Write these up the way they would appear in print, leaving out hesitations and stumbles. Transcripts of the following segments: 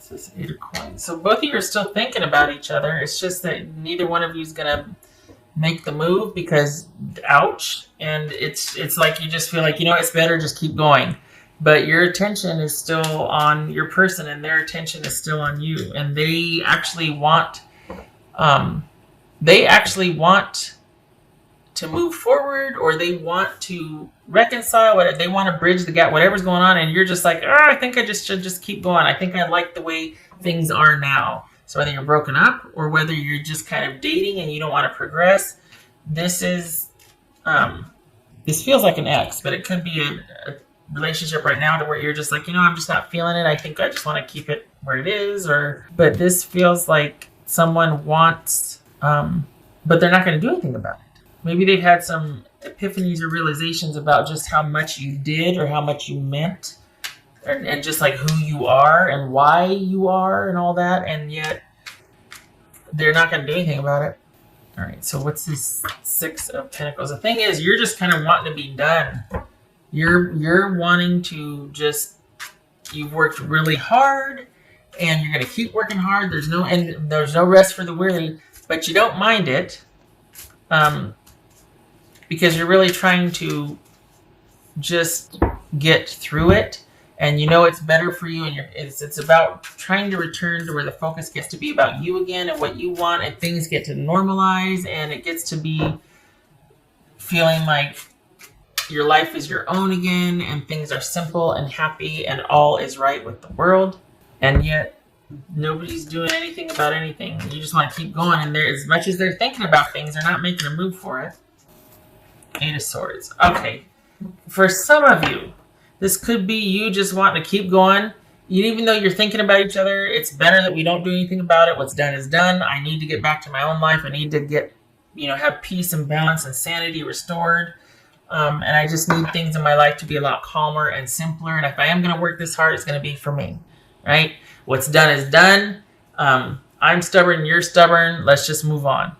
This is 8 of coins. So both of you are still thinking about each other. It's just that neither one of you is gonna make the move because, ouch. And it's like you just feel like, it's better just keep going. But your attention is still on your person, and their attention is still on you. And they actually want, to move forward, or they want to reconcile, or they want to bridge the gap, whatever's going on, and you're just like, I think I just should just keep going. I think I like the way things are now. So whether you're broken up or whether you're just kind of dating and you don't want to progress, this feels like an ex, but it could be a relationship right now to where you're just like, I'm just not feeling it. I think I just want to keep it where it is, but this feels like someone wants, but they're not going to do anything about it. Maybe they've had some epiphanies or realizations about just how much you did or how much you meant, and just like who you are and why you are and all that, and yet they're not going to do anything about it. All right, so what's this 6 of Pentacles? The thing is, you're just kind of wanting to be done. You're wanting to just, you've worked really hard, and you're going to keep working hard. There's no rest for the weary, but you don't mind it. Because you're really trying to just get through it, and it's better for you, and it's about trying to return to where the focus gets to be about you again and what you want, and things get to normalize, and it gets to be feeling like your life is your own again, and things are simple and happy, and all is right with the world, and yet nobody's doing anything about anything. You just want to keep going, and as much as they're thinking about things, they're not making a move for it. 8 of Swords. Okay. For some of you, this could be you just wanting to keep going. Even though you're thinking about each other, it's better that we don't do anything about it. What's done is done. I need to get back to my own life. I need to get, have peace and balance and sanity restored. And I just need things in my life to be a lot calmer and simpler. And if I am going to work this hard, it's going to be for me. Right? What's done is done. I'm stubborn. You're stubborn. Let's just move on.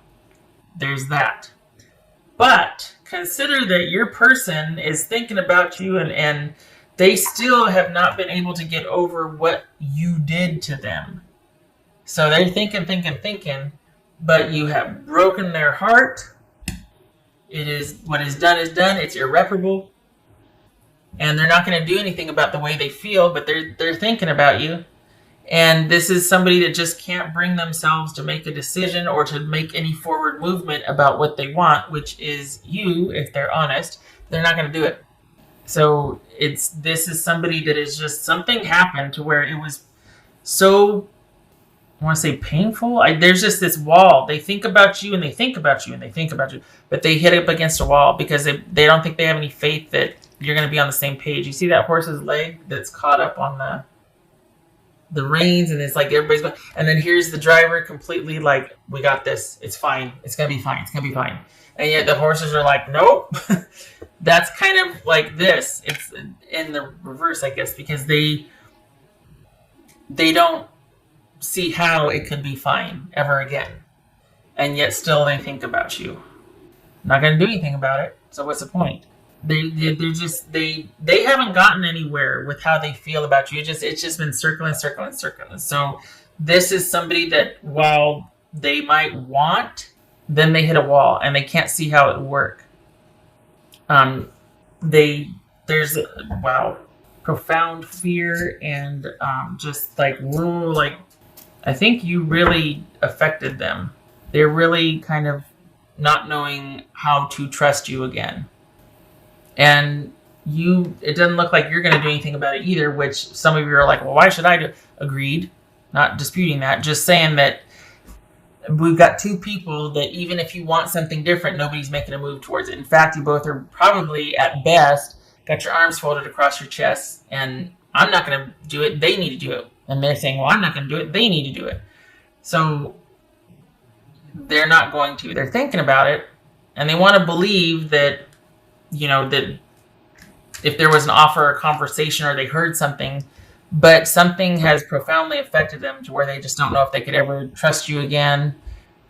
There's that. But consider that your person is thinking about you, and they still have not been able to get over what you did to them. So they're thinking, but you have broken their heart. It is, what is done is done. It's irreparable. And they're not going to do anything about the way they feel, but they're thinking about you. And this is somebody that just can't bring themselves to make a decision or to make any forward movement about what they want, which is you, if they're honest. They're not going to do it. So this is somebody that is just, something happened to where it was so, I want to say painful. There's just this wall. They think about you and they think about you and they think about you, but they hit up against a wall because they don't think they have any faith that you're going to be on the same page. You see that horse's leg that's caught up on the reins, and it's like everybody's going, and then here's the driver completely like, we got this, it's fine, it's gonna be fine, and yet the horses are like, nope. That's kind of like this. It's in the reverse, I guess, because they don't see how it could be fine ever again, and yet still they think about you. Not gonna do anything about it, so what's the point? They haven't gotten anywhere with how they feel about you. It's just been circling. So this is somebody that, while they might want, then they hit a wall and they can't see how it would work. There's profound fear and just like, whoa, like, I think you really affected them. They're really kind of not knowing how to trust you again. And it doesn't look like you're going to do anything about it either, which some of you are like, well, why should I do? Agreed. Not disputing that. Just saying that we've got two people that even if you want something different, nobody's making a move towards it. In fact, you both are probably, at best, got your arms folded across your chest, and I'm not going to do it. They need to do it. And they're saying, well, I'm not going to do it. They need to do it. So they're not going to. They're thinking about it, and they want to believe that, that if there was an offer or conversation or they heard something, but something has profoundly affected them to where they just don't know if they could ever trust you again,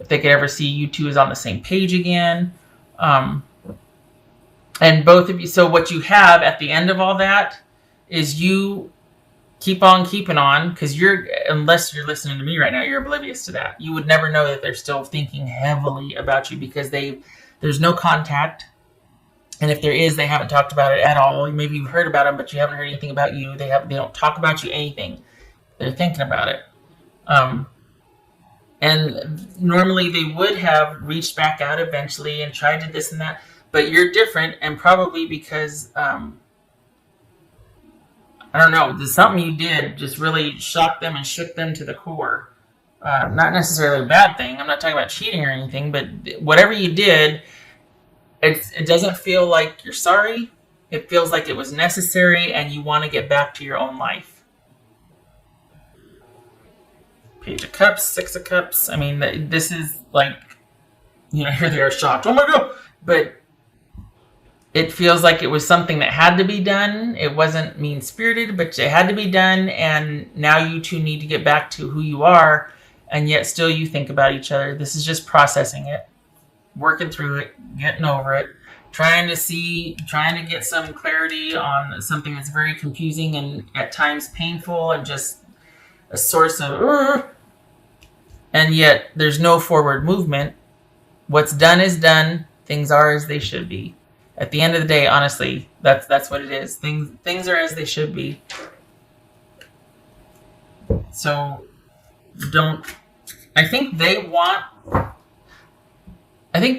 if they could ever see you two as on the same page again. And both of you, so what you have at the end of all that is you keep on keeping on, because unless you're listening to me right now, you're oblivious to that. You would never know that they're still thinking heavily about you, because there's no contact. And if there is, they haven't talked about it at all. Maybe you've heard about them, but you haven't heard anything about you. They don't talk about you anything. They're thinking about it. And normally they would have reached back out eventually and tried to this and that. But you're different, and probably because, I don't know, something you did just really shocked them and shook them to the core. Not necessarily a bad thing. I'm not talking about cheating or anything, but whatever you did, it doesn't feel like you're sorry. It feels like it was necessary, and you want to get back to your own life. Page of Cups, Six of Cups. I mean, this is like, here they are shocked. Oh my God! But it feels like it was something that had to be done. It wasn't mean-spirited, but it had to be done, and now you two need to get back to who you are, and yet still you think about each other. This is just processing it, working through it, getting over it, trying to get some clarity on something that's very confusing and at times painful and just a source of, and yet there's no forward movement. What's done is done. Things are as they should be. At the end of the day, honestly, that's what it is. Things are as they should be. So I think they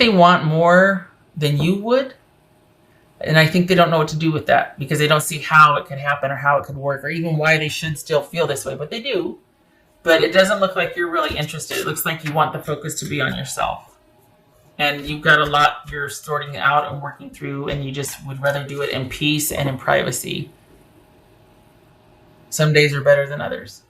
want more than you would. And I think they don't know what to do with that, because they don't see how it could happen or how it could work, or even why they should still feel this way. But they do. But it doesn't look like you're really interested. It looks like you want the focus to be on yourself. And you've got a lot you're sorting out and working through, and you just would rather do it in peace and in privacy. Some days are better than others.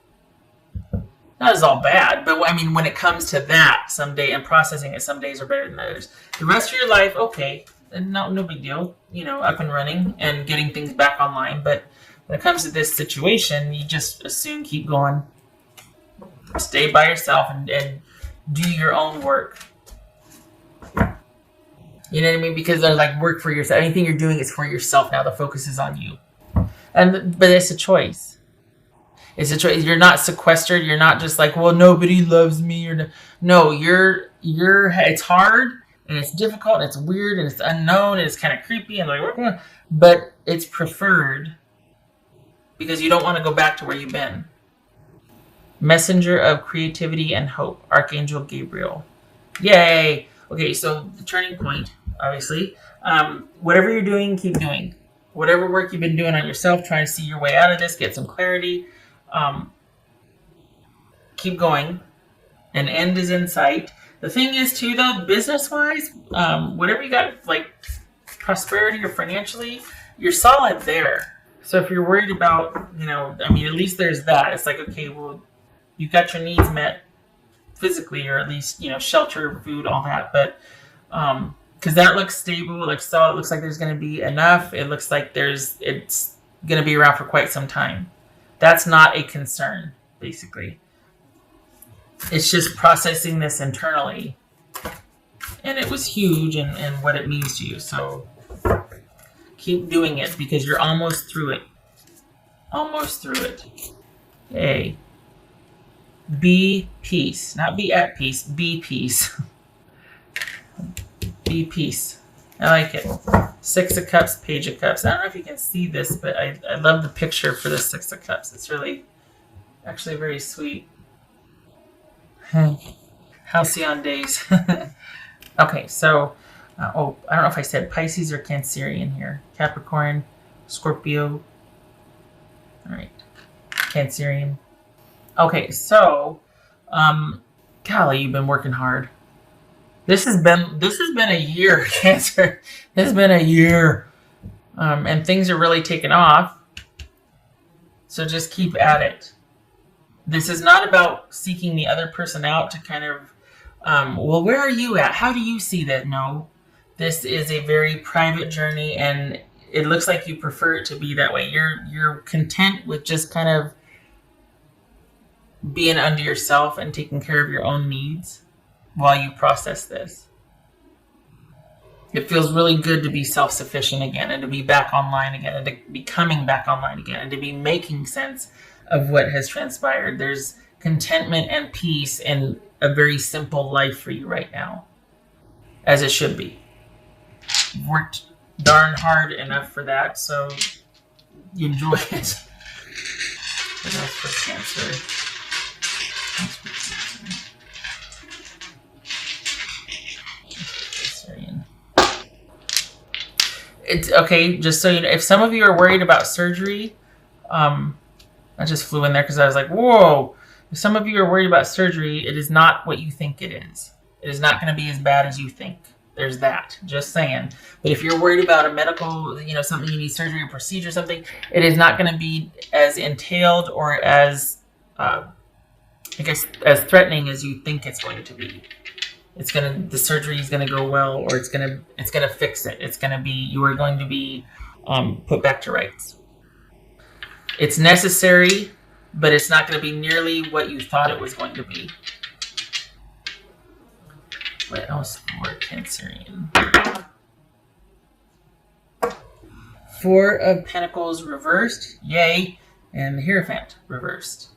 Not as all bad, but I mean, when it comes to that, someday, and processing it, some days are better than others. The rest of your life, okay, no big deal, up and running and getting things back online. But when it comes to this situation, you just as soon keep going. Stay by yourself and do your own work. You know what I mean? Because they're like, work for yourself. Anything you're doing is for yourself now. The focus is on you. But it's a choice. It's a choice. You're not sequestered. You're not just like, well, nobody loves me. No, it's hard and it's difficult and it's weird and it's unknown and it's kind of creepy and like, but it's preferred because you don't want to go back to where you've been. Messenger of creativity and hope, Archangel Gabriel. Yay! Okay, so the turning point, obviously. Whatever you're doing, keep doing. Whatever work you've been doing on yourself, trying to see your way out of this, get some clarity. Keep going. An end is in sight. The thing is, too, though, business-wise, whatever you got, like prosperity or financially, you're solid there. So if you're worried about, at least there's that. It's like, okay, well, you got your needs met physically, or at least, shelter, food, all that. But because that looks stable, it looks solid, it looks like there's going to be enough. It looks like it's going to be around for quite some time. That's not a concern, basically. It's just processing this internally. And it was huge and what it means to you. So keep doing it because you're almost through it. Almost through it. Yay. Be peace. Not be at peace. Be peace. Be peace. I like it. Six of Cups, Page of Cups. I don't know if you can see this, but I love the picture for the Six of Cups. It's really, actually very sweet. Halcyon days. Okay, so, I don't know if I said Pisces or Cancerian here. Capricorn, Scorpio. All right, Cancerian. Okay, so, golly, you've been working hard. This has been a year, Cancer. This has been a year, and things are really taking off. So just keep at it. This is not about seeking the other person out to kind of, well, where are you at? How do you see that? No, this is a very private journey, and it looks like you prefer it to be that way. You're content with just kind of being unto yourself and taking care of your own needs while you process this. It feels really good to be self-sufficient again and to be back online again and to be coming back online again and to be making sense of what has transpired. There's contentment and peace and a very simple life for you right now, as it should be. You've worked darn hard enough for that, so you enjoy it. What else for Cancer? It's okay, just so you know, if some of you are worried about surgery, I just flew in there because I was like, whoa. If some of you are worried about surgery, it is not what you think it is. It is not going to be as bad as you think. There's that. Just saying. But if you're worried about a medical, something you need surgery or procedure or something, it is not going to be as entailed or as, as threatening as you think it's going to be. The surgery is gonna go well, or it's gonna fix it. You are going to be put back to rights. It's necessary, but it's not going to be nearly what you thought it was going to be. What else for Cancerian? Four of Pentacles reversed, yay, and the Hierophant reversed.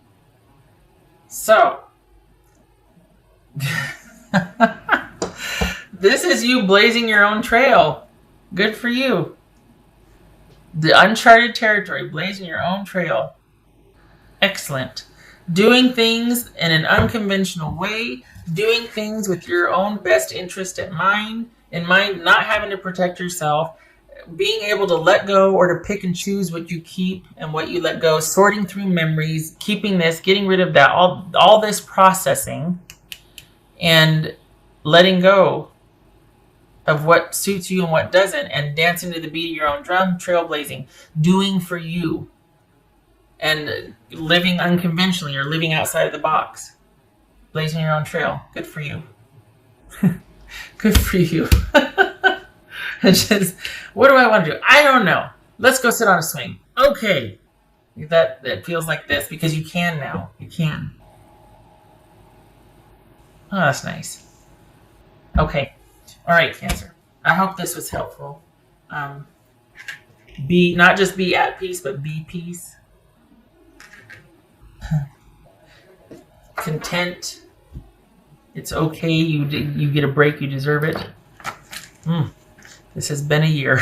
So. This is you blazing your own trail. Good for you. The uncharted territory, blazing your own trail. Excellent. Doing things in an unconventional way, doing things with your own best interest in mind, not having to protect yourself, being able to let go or to pick and choose what you keep and what you let go, sorting through memories, keeping this, getting rid of that, all this processing, and letting go of what suits you and what doesn't, and dancing to the beat of your own drum, trailblazing, doing for you, and living unconventionally or living outside of the box, blazing your own trail. Good for you. Good for you. What do I want to do? I don't know. Let's go sit on a swing. Okay. That feels like this because you can now. You can. Oh, that's nice. Okay. All right, Cancer. I hope this was helpful. Not just be at peace, but be peace. Content. It's okay. You get a break. You deserve it. This has been a year.